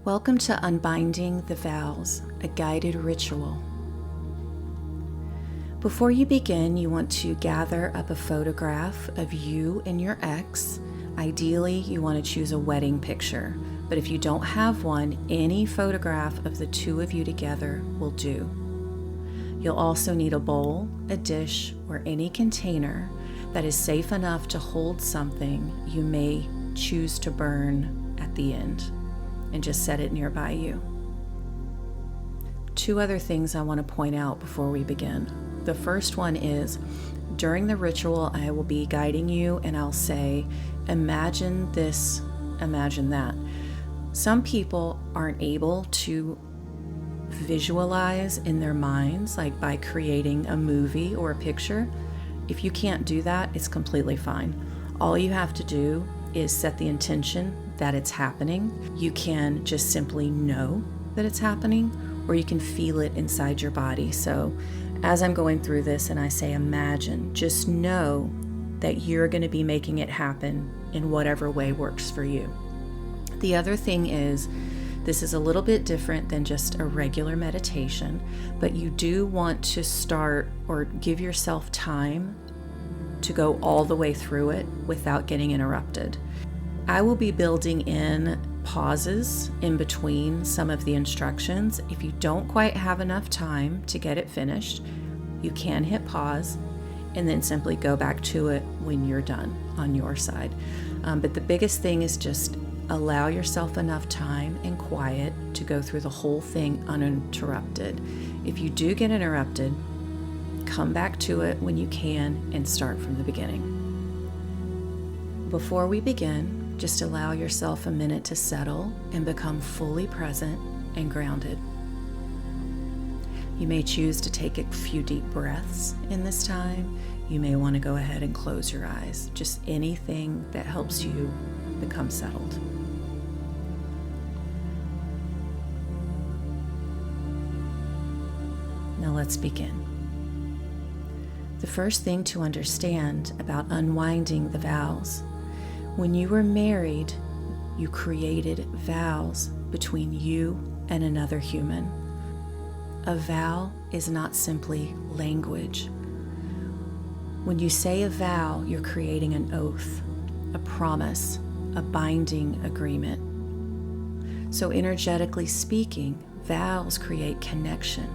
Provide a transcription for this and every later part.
Welcome to Unwinding the Vows, a guided ritual. Before you begin, you want to gather up a photograph of you and your ex. Ideally, you want to choose a wedding picture, but if you don't have one, any photograph of the two of you together will do. You'll also need a bowl, a dish, or any container that is safe enough to hold something you may choose to burn at the end, and just set it nearby you. Two other things I want to point out before we begin. The first one is, during the ritual, I will be guiding you and I'll say, imagine this, imagine that. Some people aren't able to visualize in their minds, like by creating a movie or a picture. If you can't do that, it's completely fine. All you have to do is set the intention that it's happening. You can just simply know that it's happening, or you can feel it inside your body. So as I'm going through this and I say imagine, just know that you're going to be making it happen in whatever way works for you. The other thing is, this is a little bit different than just a regular meditation, but you do want to start or give yourself time to go all the way through it without getting interrupted. I will be building in pauses in between some of the instructions. If you don't quite have enough time to get it finished, you can hit pause and then simply go back to it when you're done on your side. But the biggest thing is just allow yourself enough time and quiet to go through the whole thing uninterrupted. If you do get interrupted, come back to it when you can and start from the beginning. Before we begin, just allow yourself a minute to settle and become fully present and grounded. You may choose to take a few deep breaths in this time. You may want to go ahead and close your eyes. Just anything that helps you become settled. Now let's begin. The first thing to understand about unwinding the vows: when you were married, you created vows between you and another human. A vow is not simply language. When you say a vow, you're creating an oath, a promise, a binding agreement. So energetically speaking, vows create connection.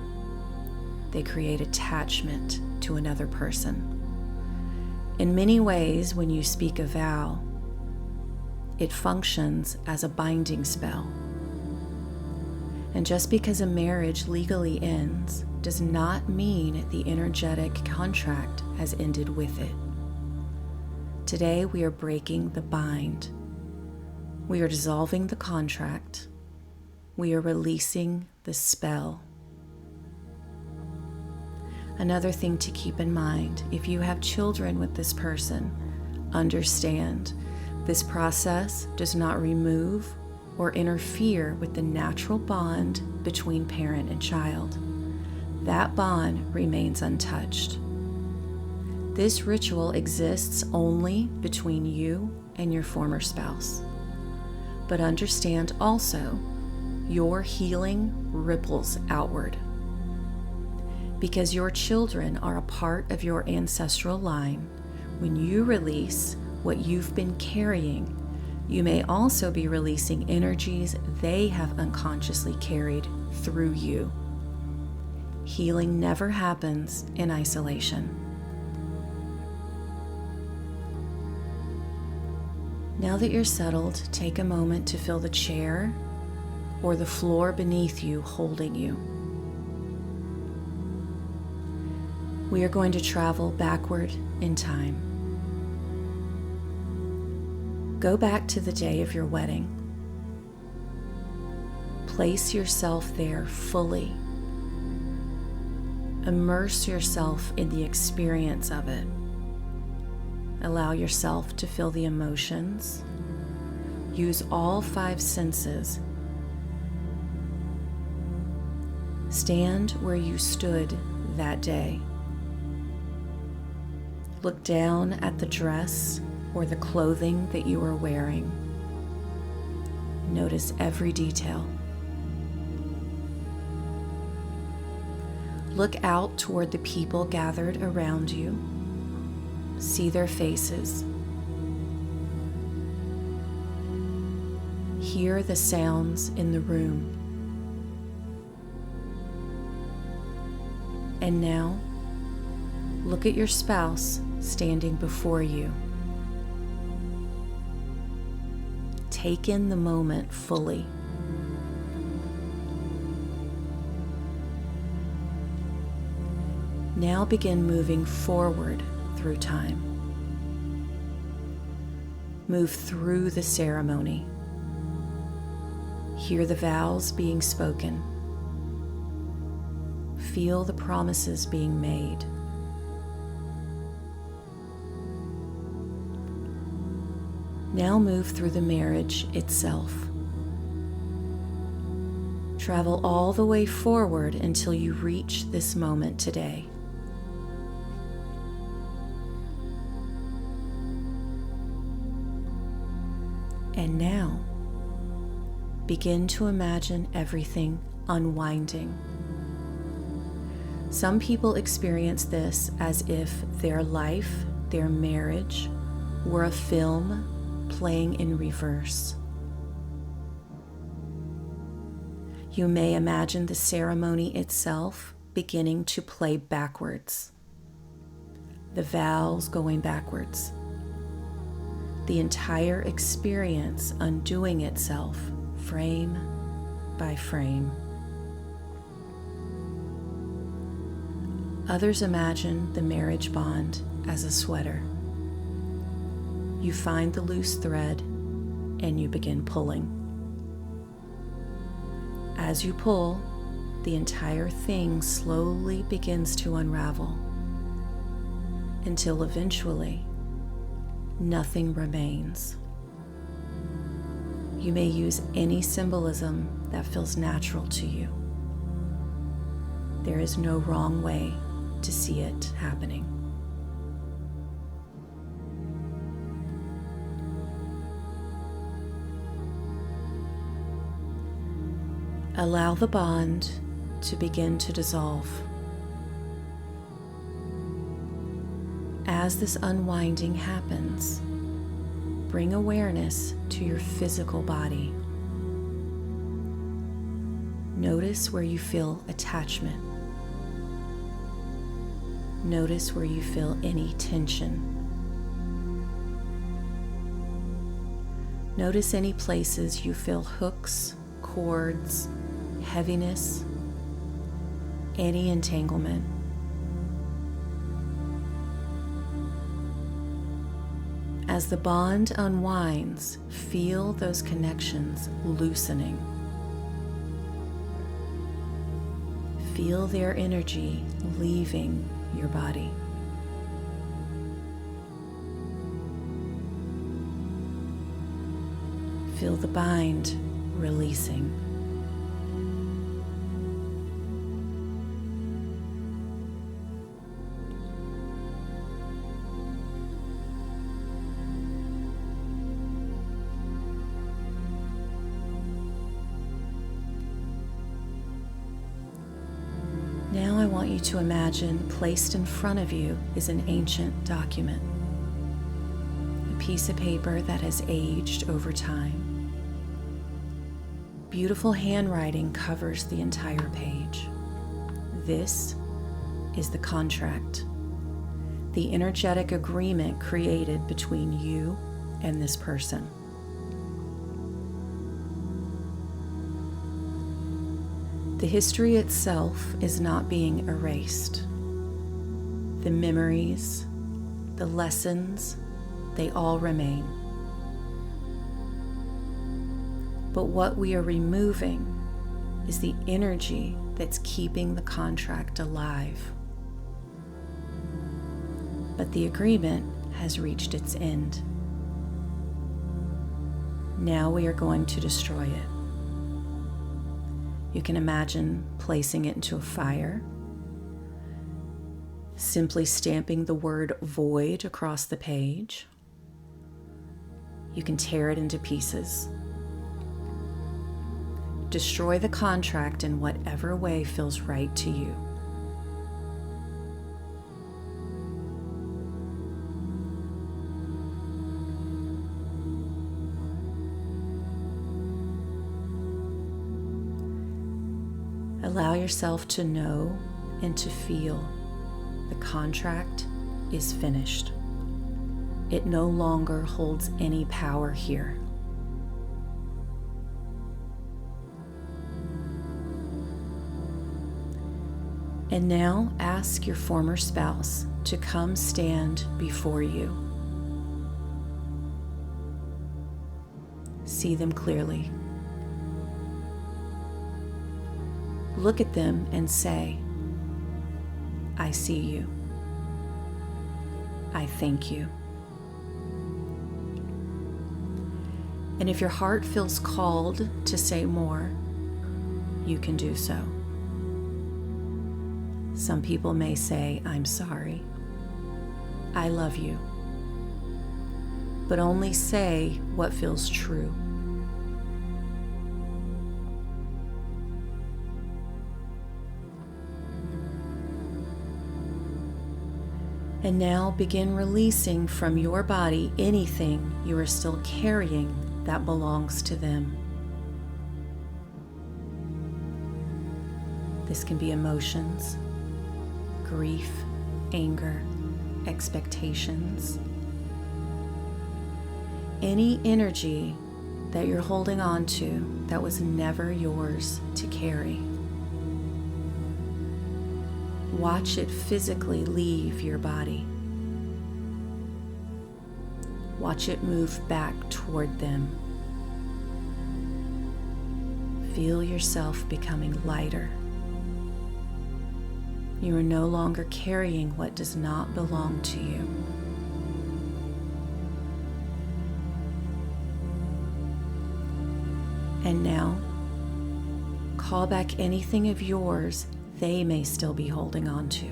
They create attachment to another person. In many ways, when you speak a vow, it functions as a binding spell. And just because a marriage legally ends does not mean the energetic contract has ended with it. Today we are breaking the bind. We are dissolving the contract. We are releasing the spell. Another thing to keep in mind, if you have children with this person, understand this process does not remove or interfere with the natural bond between parent and child. That bond remains untouched. This ritual exists only between you and your former spouse. But understand also, your healing ripples outward. Because your children are a part of your ancestral line, when you release what you've been carrying, you may also be releasing energies they have unconsciously carried through you. Healing never happens in isolation. Now that you're settled, take a moment to feel the chair or the floor beneath you holding you. We are going to travel backward in time. Go back to the day of your wedding. Place yourself there fully. Immerse yourself in the experience of it. Allow yourself to feel the emotions. Use all 5 senses. Stand where you stood that day. Look down at the dress or the clothing that you are wearing. Notice every detail. Look out toward the people gathered around you. See their faces. Hear the sounds in the room. And now, look at your spouse standing before you. Take in the moment fully. Now begin moving forward through time. Move through the ceremony. Hear the vows being spoken. Feel the promises being made. Now move through the marriage itself. Travel all the way forward until you reach this moment today. And now, begin to imagine everything unwinding. Some people experience this as if their life, their marriage, were a film playing in reverse. You may imagine the ceremony itself beginning to play backwards, the vows going backwards, the entire experience undoing itself frame by frame. Others imagine the marriage bond as a sweater. You find the loose thread and you begin pulling. As you pull, the entire thing slowly begins to unravel until eventually nothing remains. You may use any symbolism that feels natural to you. There is no wrong way to see it happening. Allow the bond to begin to dissolve. As this unwinding happens, bring awareness to your physical body. Notice where you feel attachment. Notice where you feel any tension. Notice any places you feel hooks, cords, heaviness, any entanglement. As the bond unwinds, feel those connections loosening. Feel their energy leaving your body. Feel the bind releasing. Now I want you to imagine placed in front of you is an ancient document, a piece of paper that has aged over time. Beautiful handwriting covers the entire page. This is the contract, the energetic agreement created between you and this person. The history itself is not being erased. The memories, the lessons, they all remain. But what we are removing is the energy that's keeping the contract alive. But the agreement has reached its end. Now we are going to destroy it. You can imagine placing it into a fire, simply stamping the word void across the page. You can tear it into pieces. Destroy the contract in whatever way feels right to you. Allow yourself to know and to feel the contract is finished. It no longer holds any power here. And now ask your former spouse to come stand before you. See them clearly. Look at them and say, I see you. I thank you. And if your heart feels called to say more, you can do so. Some people may say, I'm sorry. I love you. But only say what feels true. And now begin releasing from your body anything you are still carrying that belongs to them. This can be emotions, grief, anger, expectations. Any energy that you're holding on to that was never yours to carry. Watch it physically leave your body. Watch it move back toward them. Feel yourself becoming lighter. You are no longer carrying what does not belong to you. And now, call back anything of yours they may still be holding on to.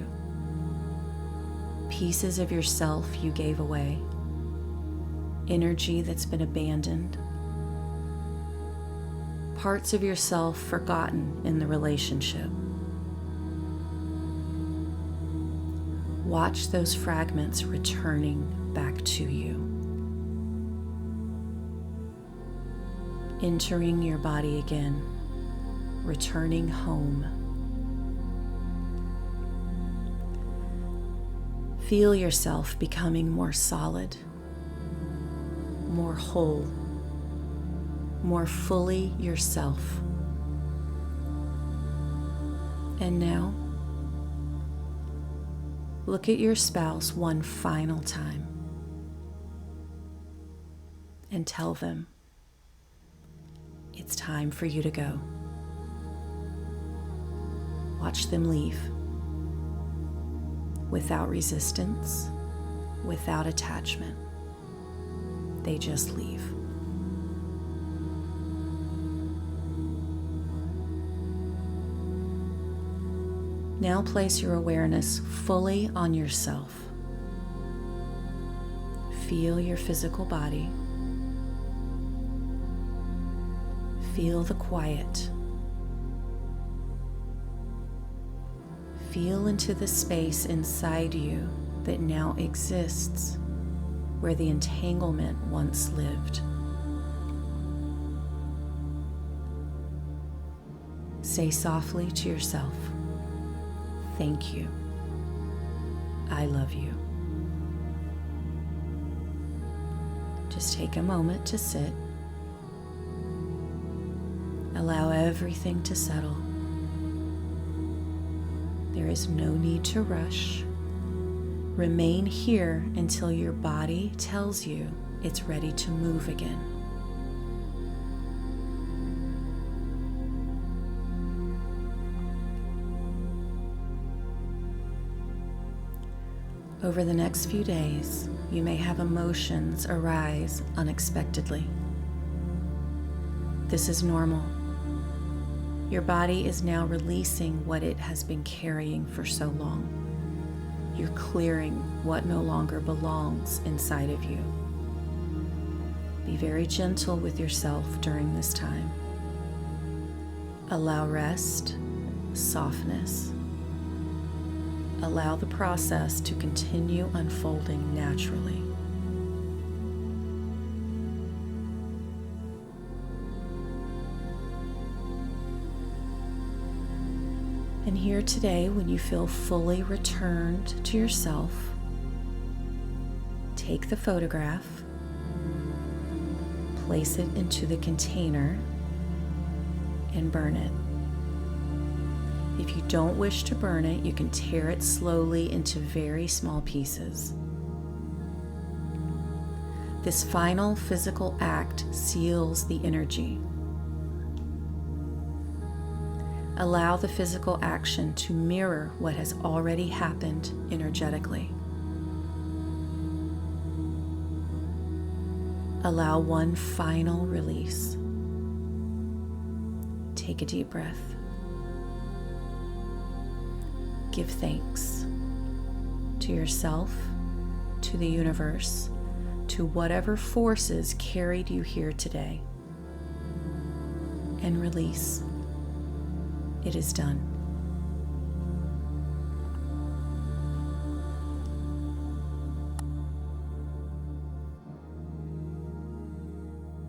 Pieces of yourself you gave away. Energy that's been abandoned. Parts of yourself forgotten in the relationship. Watch those fragments returning back to you. Entering your body again, returning home. Feel yourself becoming more solid, more whole, more fully yourself. And now, look at your spouse one final time and tell them it's time for you to go. Watch them leave. Without resistance, without attachment. They just leave. Now place your awareness fully on yourself. Feel your physical body. Feel the quiet. Feel into the space inside you that now exists where the entanglement once lived. Say softly to yourself, thank you. I love you. Just take a moment to sit. Allow everything to settle. There is no need to rush. Remain here until your body tells you it's ready to move again. Over the next few days, you may have emotions arise unexpectedly. This is normal. Your body is now releasing what it has been carrying for so long. You're clearing what no longer belongs inside of you. Be very gentle with yourself during this time. Allow rest, softness. Allow the process to continue unfolding naturally. And here today, when you feel fully returned to yourself, take the photograph, place it into the container, and burn it. If you don't wish to burn it, you can tear it slowly into very small pieces. This final physical act seals the energy. Allow the physical action to mirror what has already happened energetically. Allow one final release. Take a deep breath. Give thanks to yourself, to the universe, to whatever forces carried you here today. And release. It is done.